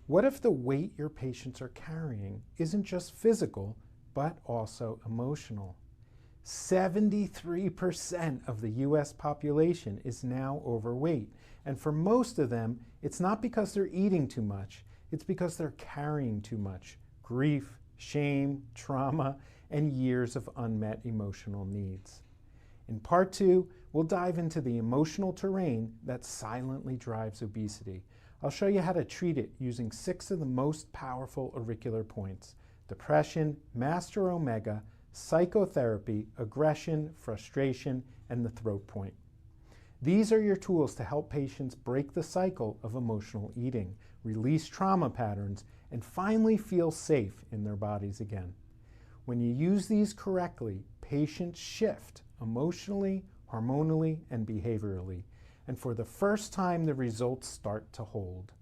What if the weight your patients are carrying isn't just physical, but also emotional? 73% of the US population is now overweight. And for most of them, it's not because they're eating too much, it's because they're carrying too much grief, shame, trauma, and years of unmet emotional needs. In part 2, we'll dive into the emotional terrain that silently drives obesity. I'll show you how to treat it using 6 of the most powerful auricular points: depression, master omega, psychotherapy, aggression, frustration, and the throat point. These are your tools to help patients break the cycle of emotional eating, release trauma patterns, and finally feel safe in their bodies again. When you use these correctly, patients shift emotionally, hormonally, and behaviorally. And for the first time, the results start to hold.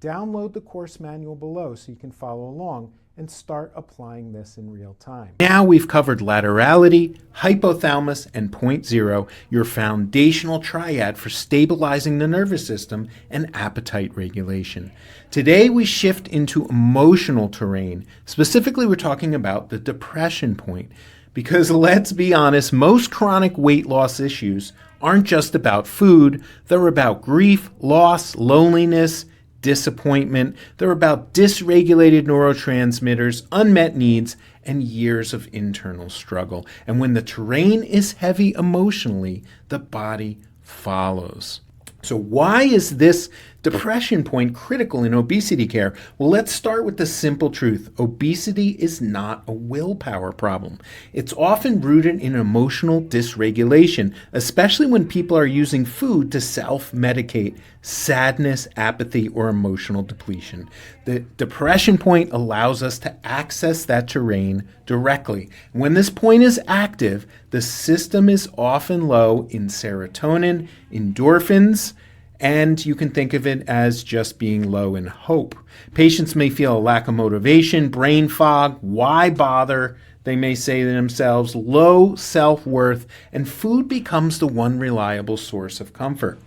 Download the course manual below so you can follow along and start applying this in real time. Now we've covered laterality, hypothalamus, and point zero, your foundational triad for stabilizing the nervous system and appetite regulation. Today we shift into emotional terrain. Specifically, we're talking about the depression point. Because let's be honest, most chronic weight loss issues aren't just about food. They're about grief, loss, loneliness, disappointment. They're about dysregulated neurotransmitters, unmet needs, and years of internal struggle. And when the terrain is heavy emotionally, the body follows. So why is this depression point critical in obesity care? Well, let's start with the simple truth. Obesity is not a willpower problem. It's often rooted in emotional dysregulation, especially when people are using food to self-medicate sadness, apathy, or emotional depletion. The depression point allows us to access that terrain directly. When this point is active, the system is often low in serotonin, endorphins, and you can think of it as just being low in hope. Patients may feel a lack of motivation, brain fog, why bother? They may say to themselves, low self-worth, and food becomes the one reliable source of comfort.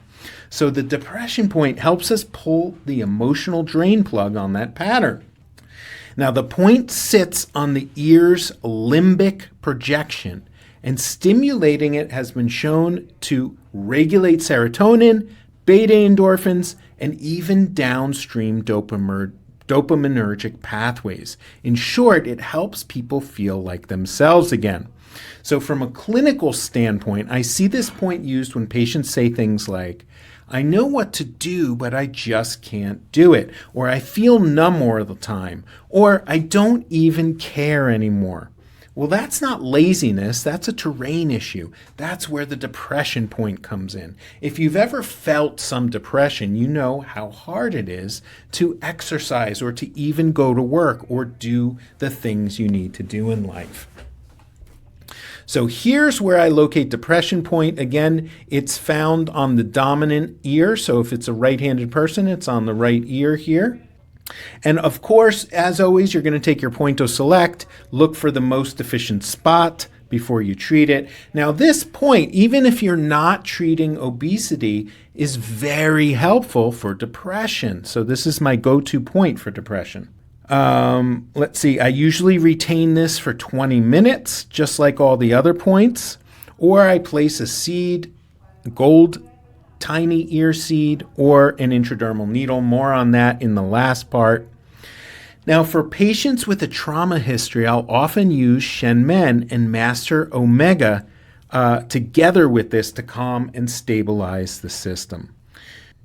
So the depression point helps us pull the emotional drain plug on that pattern. Now the point sits on the ear's limbic projection, and stimulating it has been shown to regulate serotonin, beta endorphins, and even downstream dopaminergic pathways. In short, it helps people feel like themselves again. So from a clinical standpoint, I see this point used when patients say things like, I know what to do, but I just can't do it, or I feel numb all the time, or I don't even care anymore. Well, that's not laziness, that's a terrain issue. That's where the depression point comes in. If you've ever felt some depression, you know how hard it is to exercise or to even go to work or do the things you need to do in life. So here's where I locate depression point. Again, it's found on the dominant ear. So if it's a right-handed person, it's on the right ear here. And of course, as always, you're going to take your point to select, look for the most efficient spot before you treat it. Now, this point, even if you're not treating obesity, is very helpful for depression. So this is my go-to point for depression. Let's see, I usually retain this for 20 minutes, just like all the other points, or I place a seed, gold tiny ear seed, or an intradermal needle. More on that in the last part. Now, for patients with a trauma history, I'll often use Shen Men and Master Omega together with this to calm and stabilize the system.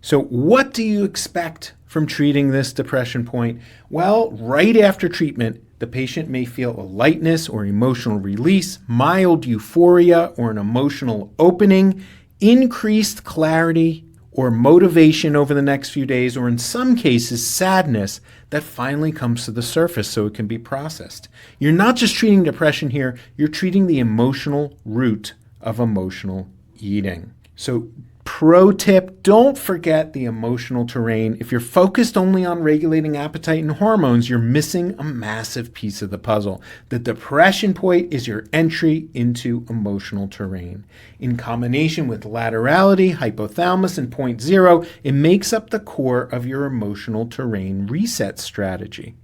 So what do you expect from treating this depression point? Well, right after treatment, the patient may feel a lightness or emotional release, mild euphoria or an emotional opening, increased clarity or motivation over the next few days, or in some cases, sadness that finally comes to the surface so it can be processed. You're not just treating depression here, you're treating the emotional root of emotional eating. So Pro tip, don't forget the emotional terrain. If you're focused only on regulating appetite and hormones, you're missing a massive piece of the puzzle. The depression point is your entry into emotional terrain. In combination with laterality, hypothalamus, and point zero, it makes up the core of your emotional terrain reset strategy.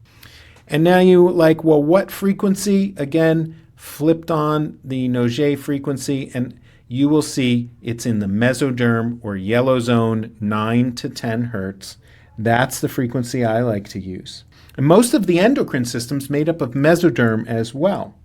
And now you like, well, what frequency? Again, flipped on the Noget frequency, and you will see it's in the mesoderm or yellow zone, 9 to 10 hertz. That's the frequency I like to use. And most of the endocrine system's made up of mesoderm as well.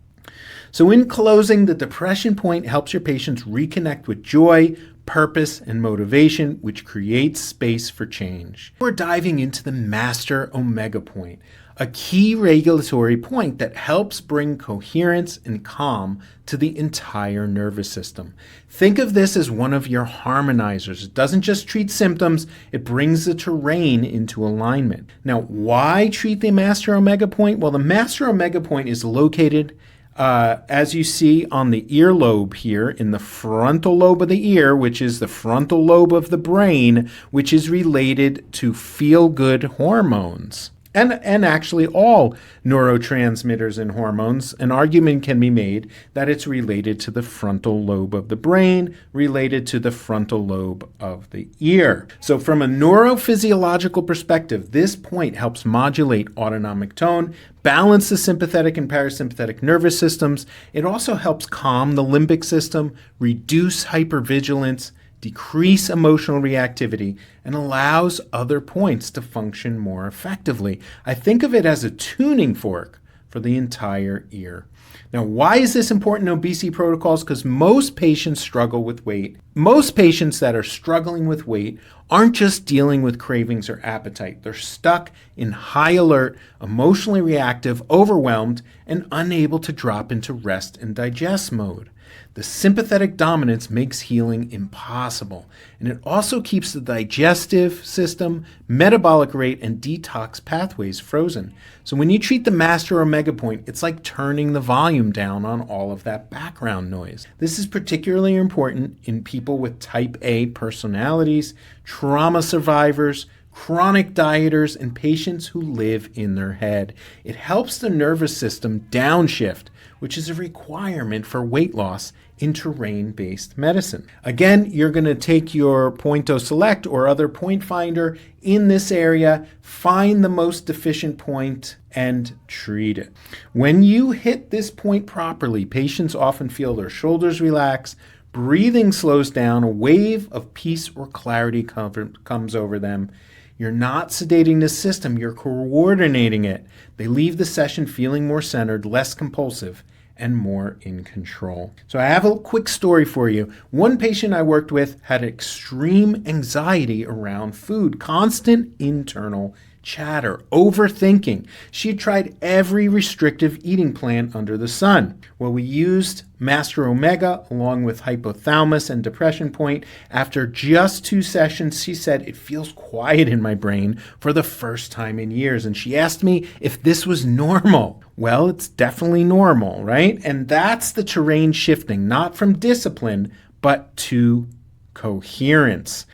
So in closing, the depression point helps your patients reconnect with joy, purpose, and motivation, which creates space for change. We're diving into the master omega point, a key regulatory point that helps bring coherence and calm to the entire nervous system. Think of this as one of your harmonizers. It doesn't just treat symptoms, it brings the terrain into alignment. Now, why treat the master omega point? Well, the master omega point is located, as you see on the earlobe here, in the frontal lobe of the ear, which is the frontal lobe of the brain, which is related to feel-good hormones. And actually all neurotransmitters and hormones. An argument can be made that it's related to the frontal lobe of the brain, related to the frontal lobe of the ear. So from a neurophysiological perspective, this point helps modulate autonomic tone, balance the sympathetic and parasympathetic nervous systems. It also helps calm the limbic system, reduce hypervigilance, decrease emotional reactivity, and allows other points to function more effectively. I think of it as a tuning fork for the entire ear. Now, why is this important in obesity protocols? Because most patients struggle with weight. Most patients that are struggling with weight aren't just dealing with cravings or appetite. They're stuck in high alert, emotionally reactive, overwhelmed, and unable to drop into rest and digest mode. The sympathetic dominance makes healing impossible, and it also keeps the digestive system, metabolic rate, and detox pathways frozen. So when you treat the master omega point, it's like turning the volume down on all of that background noise. This is particularly important in people with type A personalities, trauma survivors, chronic dieters, and patients who live in their head. It helps the nervous system downshift, which is a requirement for weight loss in terrain-based medicine. Again, you're going to take your Pointo Select or other point finder in this area, find the most deficient point, and treat it. When you hit this point properly, patients often feel their shoulders relax, breathing slows down, a wave of peace or clarity comes over them. You're not sedating the system, you're coordinating it. They leave the session feeling more centered, less compulsive, and more in control. So I have a quick story for you. One patient I worked with had extreme anxiety around food, constant internal chatter, overthinking. She had tried every restrictive eating plan under the sun. Well, we used Master Omega along with hypothalamus and depression point. After just 2 sessions, she said, it feels quiet in my brain for the first time in years. And she asked me if this was normal. Well, it's definitely normal, right? And that's the terrain shifting, not from discipline, but to coherence.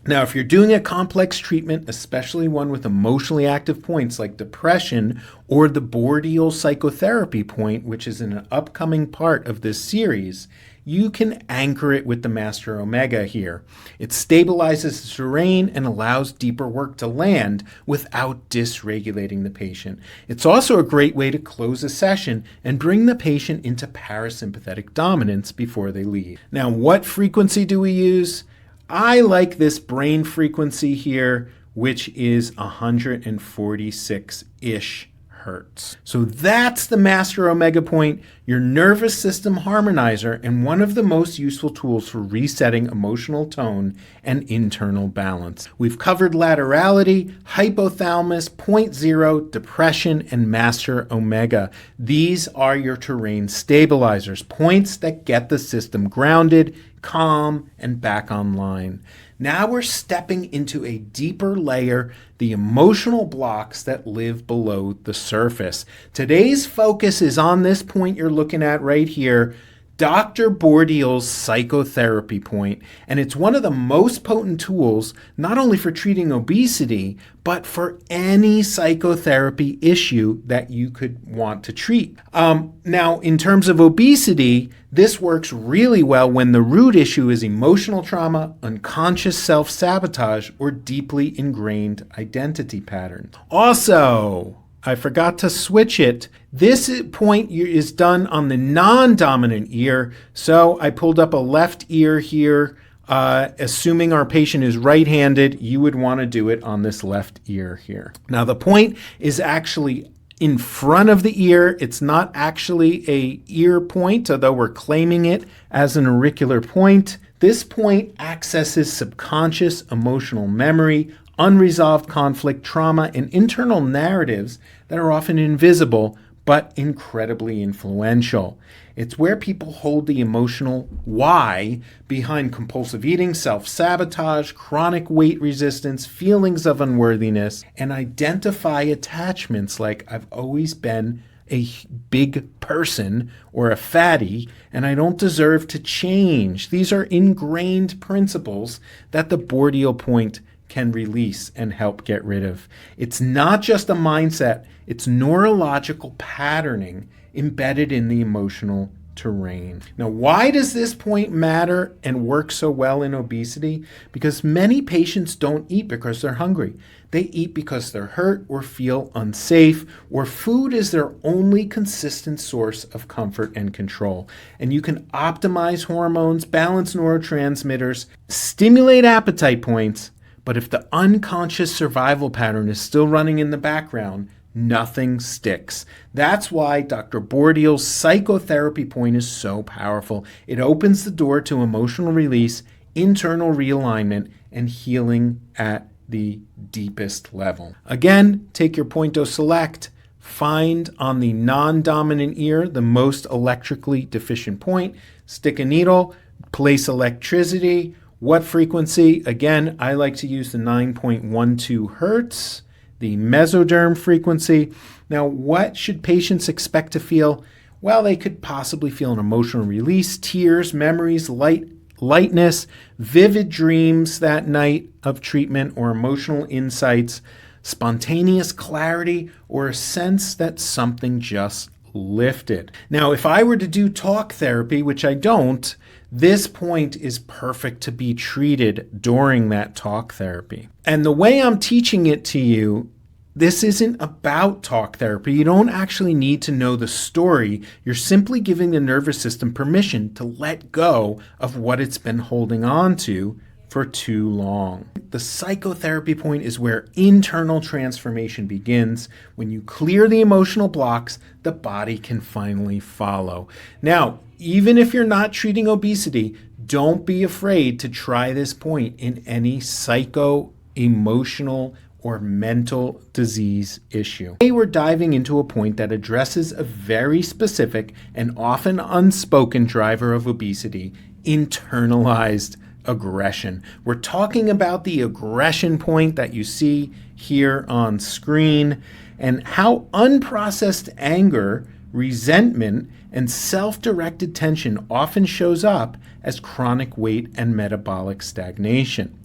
Now, if you're doing a complex treatment, especially one with emotionally active points like depression or the Bourdieu psychotherapy point, which is an upcoming part of this series, you can anchor it with the Master Omega here. It stabilizes the terrain and allows deeper work to land without dysregulating the patient. It's also a great way to close a session and bring the patient into parasympathetic dominance before they leave. Now, what frequency do we use? I like this brain frequency here, which is 146-ish hertz. So that's the Master Omega point, your nervous system harmonizer, and one of the most useful tools for resetting emotional tone and internal balance. We've covered laterality, hypothalamus, point zero, depression, and Master Omega. These are your terrain stabilizers, points that get the system grounded, calm, and back online. Now we're stepping into a deeper layer, the emotional blocks that live below the surface. Today's focus is on this point you're looking at right here, Dr. Bourdieu's psychotherapy point, and it's one of the most potent tools not only for treating obesity, but for any psychotherapy issue that you could want to treat. Now, in terms of obesity, this works really well when the root issue is emotional trauma, unconscious self-sabotage, or deeply ingrained identity patterns. Also, I forgot to switch it. This point is done on the non-dominant ear. So I pulled up a left ear here. Assuming our patient is right-handed, you would want to do it on this left ear here. Now the point is actually in front of the ear. It's not actually a ear point, although we're claiming it as an auricular point. This point accesses subconscious emotional memory, unresolved conflict, trauma, and internal narratives that are often invisible but incredibly influential. It's where people hold the emotional why behind compulsive eating, self-sabotage, chronic weight resistance, feelings of unworthiness, and identify attachments like I've always been a big person or a fatty, and I don't deserve to change. These are ingrained principles that the Bourdieu point can release and help get rid of. It's not just a mindset, it's neurological patterning embedded in the emotional terrain. Now, why does this point matter and work so well in obesity? Because many patients don't eat because they're hungry. They eat because they're hurt or feel unsafe, or food is their only consistent source of comfort and control. And you can optimize hormones, balance neurotransmitters, stimulate appetite points, but if the unconscious survival pattern is still running in the background, nothing sticks. That's why Dr. Bourdieu's psychotherapy point is so powerful. It opens the door to emotional release, internal realignment, and healing at the deepest level. Again, take your Pointo Select, find on the non-dominant ear the most electrically deficient point, stick a needle, place electricity. What frequency? Again, I like to use the 9.12 hertz, the mesoderm frequency. Now, what should patients expect to feel? Well, they could possibly feel an emotional release, tears, memories, lightness, vivid dreams that night of treatment, or emotional insights, spontaneous clarity, or a sense that something just lifted. Now, if I were to do talk therapy, which I don't, this point is perfect to be treated during that talk therapy. And the way I'm teaching it to you, this isn't about talk therapy. You don't actually need to know the story. You're simply giving the nervous system permission to let go of what it's been holding on to for too long. The psychotherapy point is where internal transformation begins. When you clear the emotional blocks, the body can finally follow. Now, even if you're not treating obesity, don't be afraid to try this point in any psycho-emotional or mental disease issue. Today we're diving into a point that addresses a very specific and often unspoken driver of obesity, internalized aggression. We're talking about the aggression point that you see here on screen, and how unprocessed anger, resentment, and self-directed tension often shows up as chronic weight and metabolic stagnation.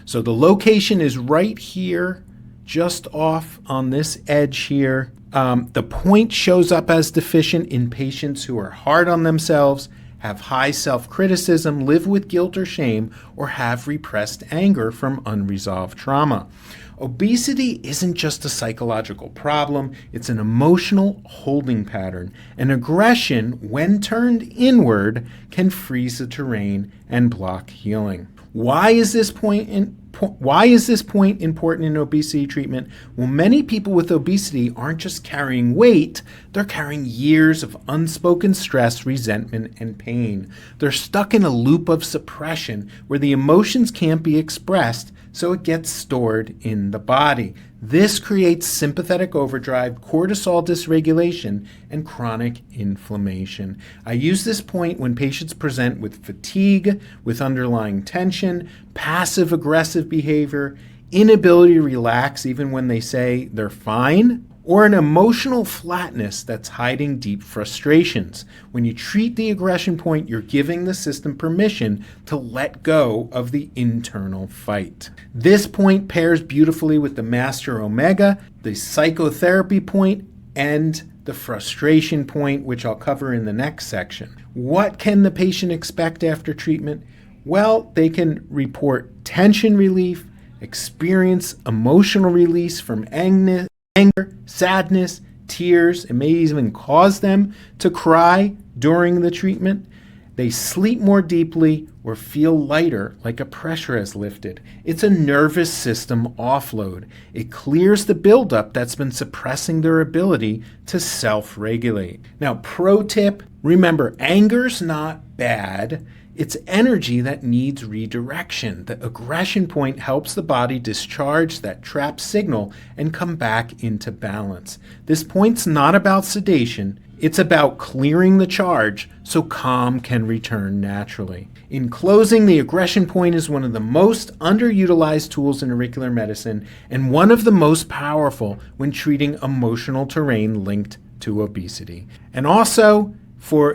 So the location is right here, just off on this edge here. The point shows up as deficient in patients who are hard on themselves, have high self-criticism, live with guilt or shame, or have repressed anger from unresolved trauma. Obesity isn't just a psychological problem, it's an emotional holding pattern. And aggression, when turned inward, can freeze the terrain and block healing. Why is this point important in obesity treatment? Well, many people with obesity aren't just carrying weight, they're carrying years of unspoken stress, resentment, and pain. They're stuck in a loop of suppression where the emotions can't be expressed, so it gets stored in the body. This creates sympathetic overdrive, cortisol dysregulation, and chronic inflammation. I use this point when patients present with fatigue, with underlying tension, passive-aggressive behavior, inability to relax even when they say they're fine, or an emotional flatness that's hiding deep frustrations. When you treat the aggression point, you're giving the system permission to let go of the internal fight. This point pairs beautifully with the Master Omega, the psychotherapy point, and the frustration point, which I'll cover in the next section. What can the patient expect after treatment? Well, they can report tension relief, experience emotional release from anger, sadness, tears. It may even cause them to cry during the treatment. They sleep more deeply or feel lighter, like a pressure has lifted. It's a nervous system offload. It clears the buildup that's been suppressing their ability to self-regulate. Now, pro tip, remember, anger's not bad. It's energy that needs redirection. The aggression point helps the body discharge that trapped signal and come back into balance. This point's not about sedation. It's about clearing the charge so calm can return naturally. In closing, the aggression point is one of the most underutilized tools in auricular medicine and one of the most powerful when treating emotional terrain linked to obesity. And also,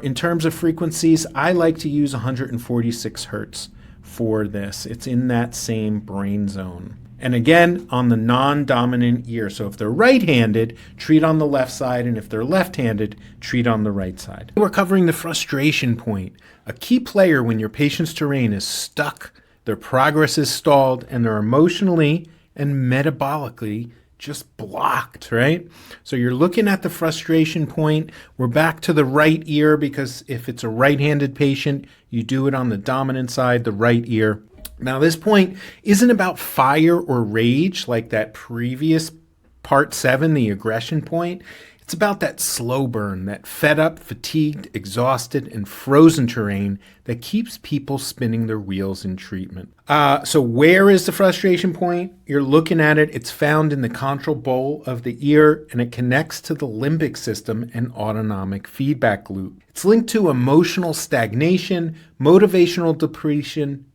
in terms of frequencies, I like to use 146 hertz for this. It's in that same brain zone. And again, on the non-dominant ear. So if they're right-handed, treat on the left side, and if they're left-handed, treat on the right side. We're covering the frustration point. A key player when your patient's terrain is stuck, their progress is stalled, and they're emotionally and metabolically just blocked, right? So you're looking at the frustration point. We're back to the right ear because if it's a right-handed patient, you do it on the dominant side, the right ear. Now, this point isn't about fire or rage like that previous part 7, the aggression point. It's about that slow burn, that fed up, fatigued, exhausted, and frozen terrain that keeps people spinning their wheels in treatment. So where is the frustration point? You're looking at it. It's found in the contral bowl of the ear, and it connects to the limbic system and autonomic feedback loop. It's linked to emotional stagnation, motivational depletion,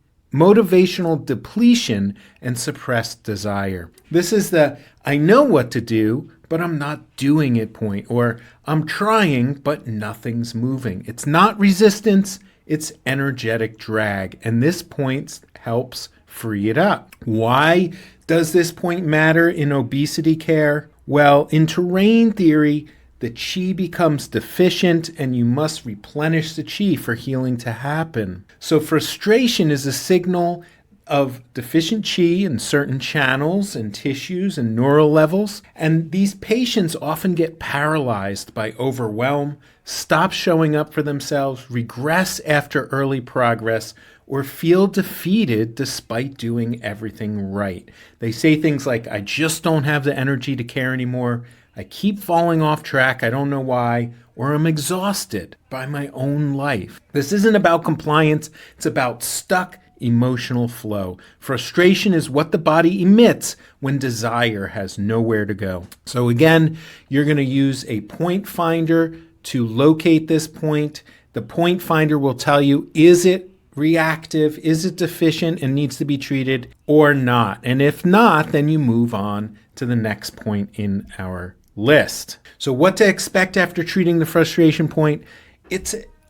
and suppressed desire. This is the I know what to do, but I'm not doing it point, or I'm trying, but nothing's moving. It's not resistance, it's energetic drag, and this point helps free it up. Why does this point matter in obesity care? Well, in terrain theory, the chi becomes deficient and you must replenish the chi for healing to happen. So frustration is a signal of deficient chi in certain channels and tissues and neural levels. And these patients often get paralyzed by overwhelm, stop showing up for themselves, regress after early progress, or feel defeated despite doing everything right. They say things like, I just don't have the energy to care anymore. I keep falling off track, I don't know why, or I'm exhausted by my own life. This isn't about compliance, it's about stuck emotional flow. Frustration is what the body emits when desire has nowhere to go. So again, you're going to use a point finder to locate this point. The point finder will tell you, is it reactive, is it deficient and needs to be treated, or not? And if not, then you move on to the next point in our list. So what to expect after treating the frustration point?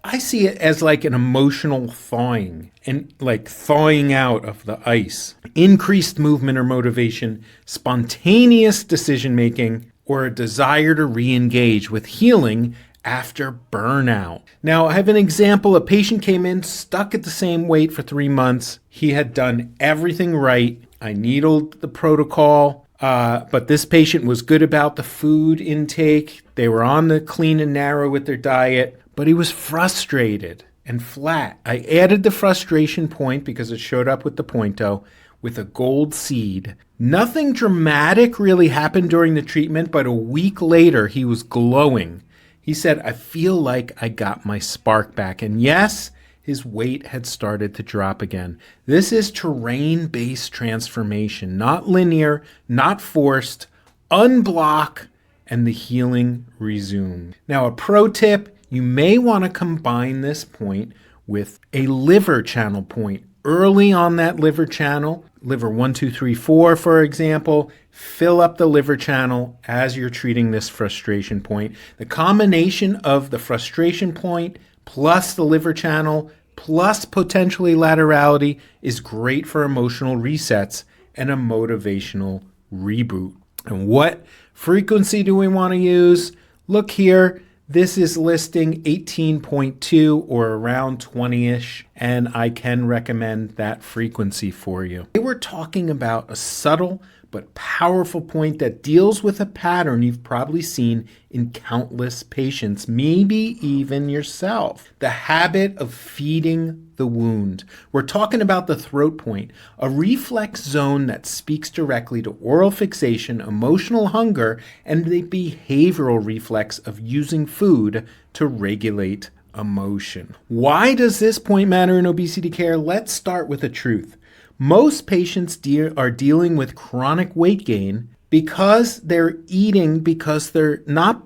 I see it as like an emotional thawing, and like thawing out of the ice. Increased movement or motivation, spontaneous decision making, or a desire to re-engage with healing after burnout. Now, I have an example. A patient came in stuck at the same weight for 3 months. He had done everything right. I needled the protocol. But this patient was good about the food intake. They were on the clean and narrow with their diet, but he was frustrated and flat. I added the frustration point because it showed up with the pointo with a gold seed. Nothing dramatic really happened during the treatment, but a week later he was glowing. He said, I feel like I got my spark back. And yes, his weight had started to drop again. This is terrain-based transformation, not linear, not forced, unblock, and the healing resumed. Now, a pro tip, you may want to combine this point with a liver channel point. Early on that liver channel, liver 1, 2, 3, 4, for example, fill up the liver channel as you're treating this frustration point. The combination of the frustration point plus the liver channel plus potentially laterality is great for emotional resets and a motivational reboot. And what frequency do we want to use? Look here. This is listing 18.2 or around 20-ish, and I can recommend that frequency for you. We're talking about a subtle but powerful point that deals with a pattern you've probably seen in countless patients, maybe even yourself. The habit of feeding the wound. We're talking about the throat point, a reflex zone that speaks directly to oral fixation, emotional hunger, and the behavioral reflex of using food to regulate emotion. Why does this point matter in obesity care? Let's start with the truth. Most patients are dealing with chronic weight gain because they're eating because they're not.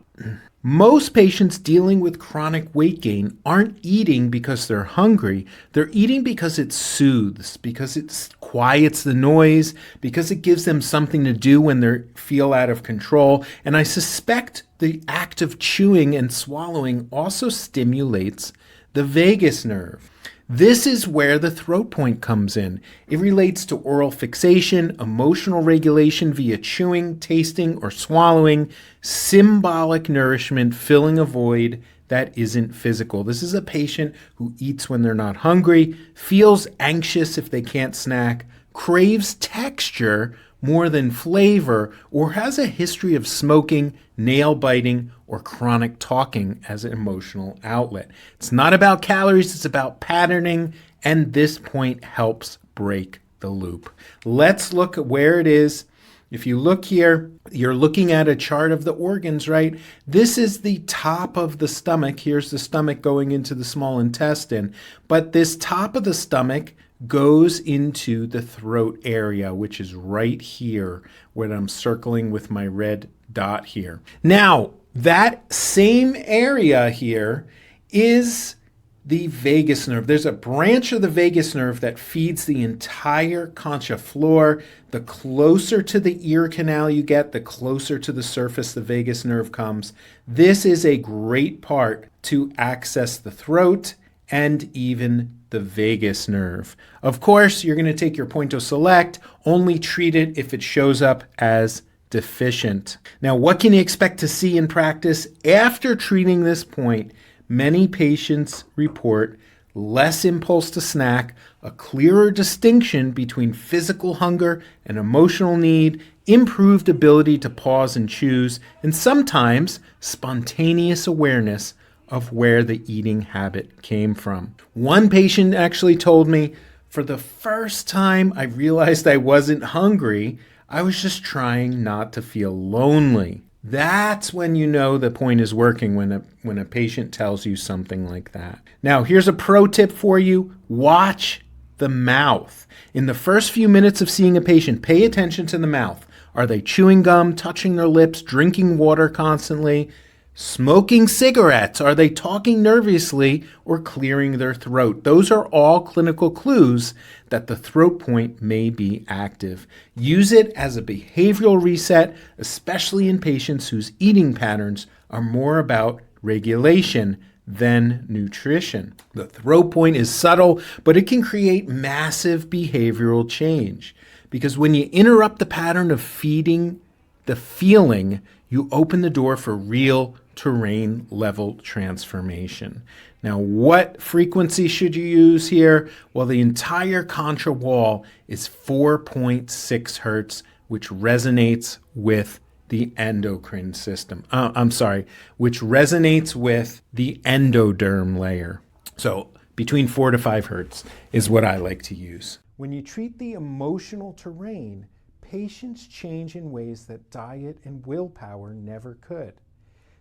Most patients dealing with chronic weight gain aren't eating because they're hungry. They're eating because it soothes, because it quiets the noise, because it gives them something to do when they feel out of control. And I suspect the act of chewing and swallowing also stimulates the vagus nerve. This is where the throat point comes in. It relates to oral fixation, emotional regulation via chewing, tasting, or swallowing, symbolic nourishment, filling a void that isn't physical. This is a patient who eats when they're not hungry, feels anxious if they can't snack, craves texture more than flavor, or has a history of smoking, nail biting, or chronic talking as an emotional outlet. It's not about calories, it's about patterning, and this point helps break the loop. Let's look at where it is. If you look here, you're looking at a chart of the organs, right? This is the top of the stomach. Here's the stomach going into the small intestine. But this top of the stomach goes into the throat area, which is right here, where I'm circling with my red dot here. Now, that same area here is the vagus nerve. There's a branch of the vagus nerve that feeds the entire concha floor. The closer to the ear canal you get, the closer to the surface the vagus nerve comes. This is a great part to access the throat and even the vagus nerve. Of course, you're going to take your point to select, only treat it if it shows up as deficient. Now, what can you expect to see in practice after treating this point? Many patients report less impulse to snack, a clearer distinction between physical hunger and emotional need, improved ability to pause and choose, and sometimes spontaneous awareness of where the eating habit came from. One patient actually told me, for the first time I realized I wasn't hungry, I was just trying not to feel lonely. That's when you know the point is working, when a patient tells you something like that. Now, here's a pro tip for you. Watch the mouth. In the first few minutes of seeing a patient, pay attention to the mouth. Are they chewing gum, touching their lips, drinking water constantly? Smoking cigarettes? Are they talking nervously or clearing their throat? Those are all clinical clues that the throat point may be active. Use it as a behavioral reset, especially in patients whose eating patterns are more about regulation than nutrition. The throat point is subtle, but it can create massive behavioral change, because when you interrupt the pattern of feeding the feeling, you open the door for real terrain level transformation. Now, what frequency should you use here? Well, the entire contra wall is 4.6 hertz, which resonates with the endocrine system. Which resonates with the endoderm layer. So between 4 to 5 hertz is what I like to use. When you treat the emotional terrain, patients change in ways that diet and willpower never could.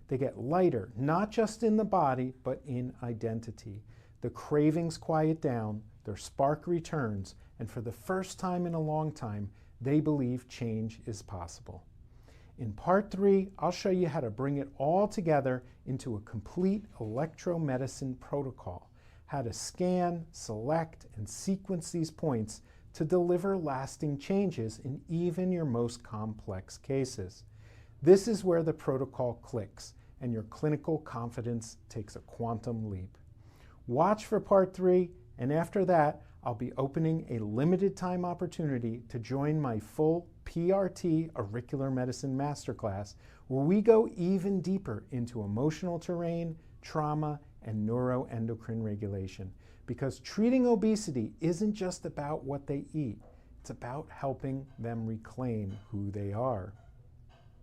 They get lighter, not just in the body, but in identity. The cravings quiet down, their spark returns, and for the first time in a long time, they believe change is possible. In part 3, I'll show you how to bring it all together into a complete electromedicine protocol, how to scan, select, and sequence these points to deliver lasting changes in even your most complex cases. This is where the protocol clicks and your clinical confidence takes a quantum leap. Watch for part 3, and after that, I'll be opening a limited time opportunity to join my full PRT Auricular Medicine Masterclass, where we go even deeper into emotional terrain, trauma, and neuroendocrine regulation. Because treating obesity isn't just about what they eat, it's about helping them reclaim who they are.